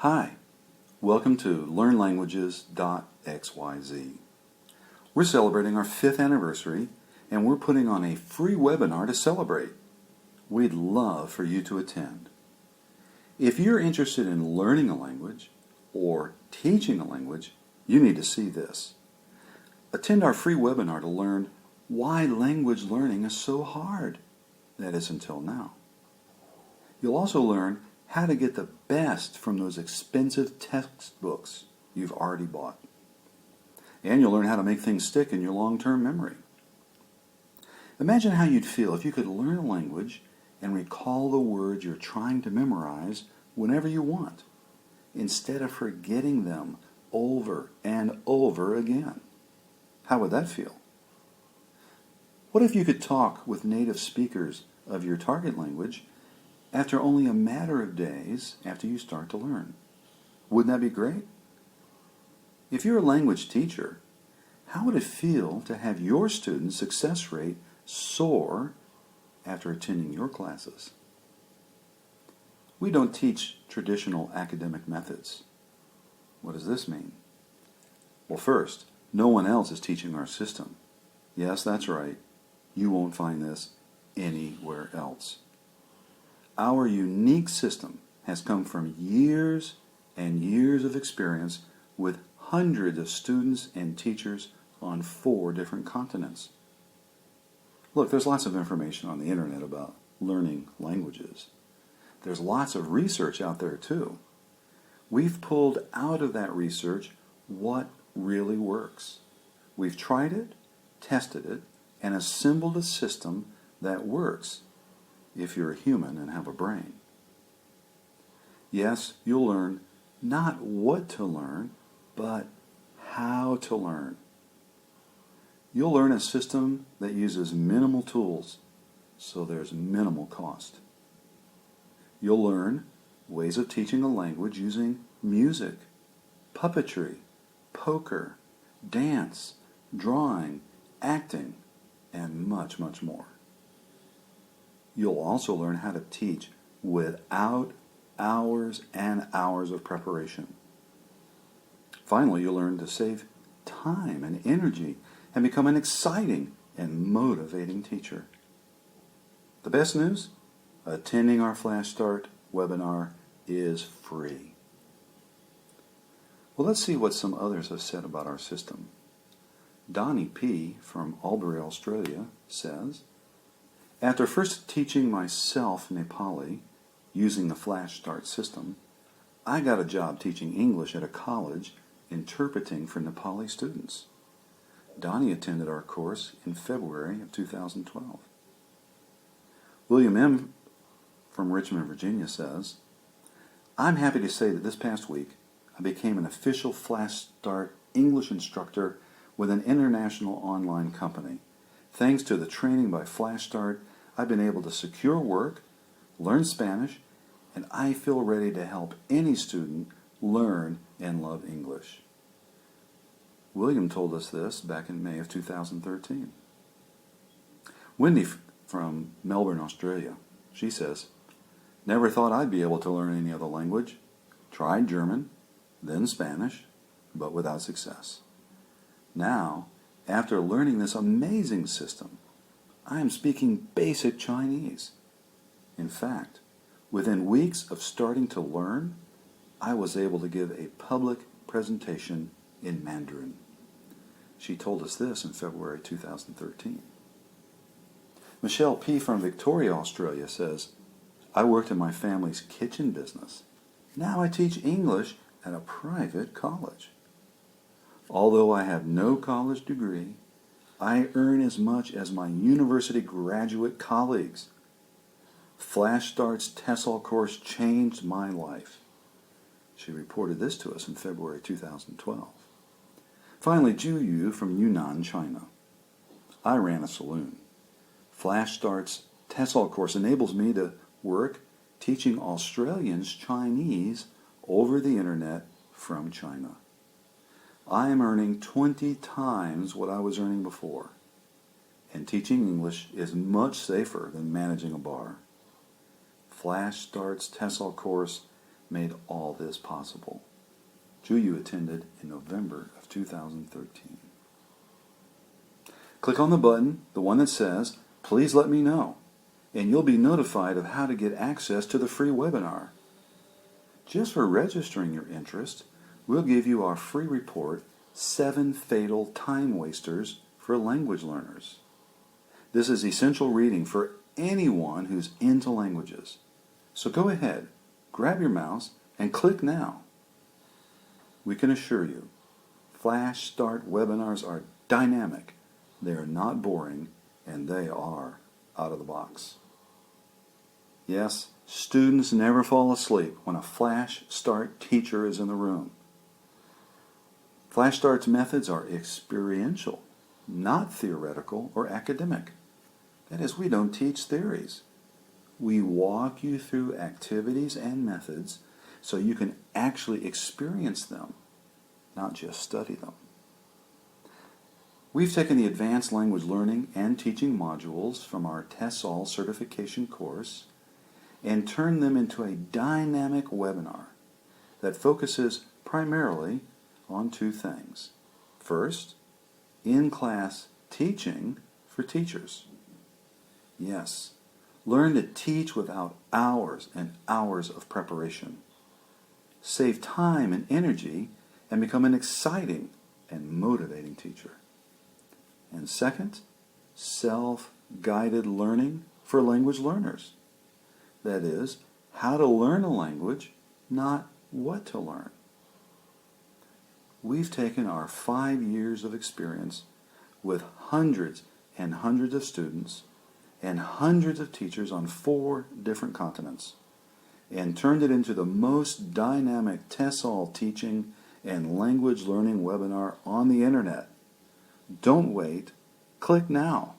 Hi, welcome to learnlanguages.xyz. We're celebrating our 5th anniversary and we're putting on a free webinar to celebrate. We'd love for you to attend. If you're interested in learning a language or teaching a language, you need to see this. Attend our free webinar to learn why language learning is so hard. That is until now. You'll also learn how to get the best from those expensive textbooks you've already bought. And you'll learn how to make things stick in your long-term memory. Imagine how you'd feel if you could learn a language and recall the words you're trying to memorize whenever you want, instead of forgetting them over and over again. How would that feel? What if you could talk with native speakers of your target language after only a matter of days after you start to learn? Wouldn't that be great? If you're a language teacher, how would it feel to have your students' success rate soar after attending your classes? We don't teach traditional academic methods. What does this mean? Well, first, no one else is teaching our system. Yes, that's right. You won't find this anywhere else. Our unique system has come from years and years of experience with hundreds of students and teachers on 4 different continents. Look, there's lots of information on the internet about learning languages. There's lots of research out there too. We've pulled out of that research what really works. We've tried it, tested it, and assembled a system that works if you're a human and have a brain. Yes, you'll learn not what to learn, but how to learn. You'll learn a system that uses minimal tools, so there's minimal cost. You'll learn ways of teaching a language using music, puppetry, poker, dance, drawing, acting, and much, much more. You'll also learn how to teach without hours and hours of preparation. Finally, you'll learn to save time and energy and become an exciting and motivating teacher. The best news? Attending our Flash Start webinar is free. Well, let's see what some others have said about our system. Donnie P. from Albury, Australia says, after first teaching myself Nepali using the Flash Start system, I got a job teaching English at a college interpreting for Nepali students. Donnie attended our course in February of 2012. William M. from Richmond, Virginia says, I'm happy to say that this past week I became an official Flash Start English instructor with an international online company. Thanks to the training by Flash Start, I've been able to secure work, learn Spanish, and I feel ready to help any student learn and love English. William told us this back in May of 2013. Wendy from Melbourne, Australia, she says, never thought I'd be able to learn any other language. Tried German, then Spanish, but without success. Now, after learning this amazing system, I am speaking basic Chinese. In fact, within weeks of starting to learn, I was able to give a public presentation in Mandarin. She told us this in February 2013. Michelle P. from Victoria, Australia says, I worked in my family's kitchen business. Now I teach English at a private college. Although I have no college degree, I earn as much as my university graduate colleagues. Flash Start's TESOL course changed my life. She reported this to us in February 2012. Finally, Ju Yu from Yunnan, China. I ran a saloon. Flash Start's TESOL course enables me to work teaching Australians Chinese over the internet from China. I am earning 20 times what I was earning before, and teaching English is much safer than managing a bar. Flash Start's TESOL course made all this possible. Juyu attended in November of 2013. Click on the button, the one that says, "Please let me know," and you'll be notified of how to get access to the free webinar. Just for registering your interest, we'll give you our free report, 7 Fatal Time Wasters for Language Learners. This is essential reading for anyone who's into languages. So go ahead, grab your mouse, and click now. We can assure you, Flash Start webinars are dynamic, they are not boring, and they are out of the box. Yes, students never fall asleep when a Flash Start teacher is in the room. Flash Start's methods are experiential, not theoretical or academic. That is, we don't teach theories. We walk you through activities and methods so you can actually experience them, not just study them. We've taken the Advanced Language Learning and Teaching modules from our TESOL certification course and turned them into a dynamic webinar that focuses primarily on 2 things. First, in-class teaching for teachers. Yes, learn to teach without hours and hours of preparation. Save time and energy and become an exciting and motivating teacher. And second, self-guided learning for language learners. That is, how to learn a language, not what to learn. We've taken our 5 years of experience with hundreds and hundreds of students and hundreds of teachers on 4 different continents and turned it into the most dynamic TESOL teaching and language learning webinar on the internet. Don't wait. Click now.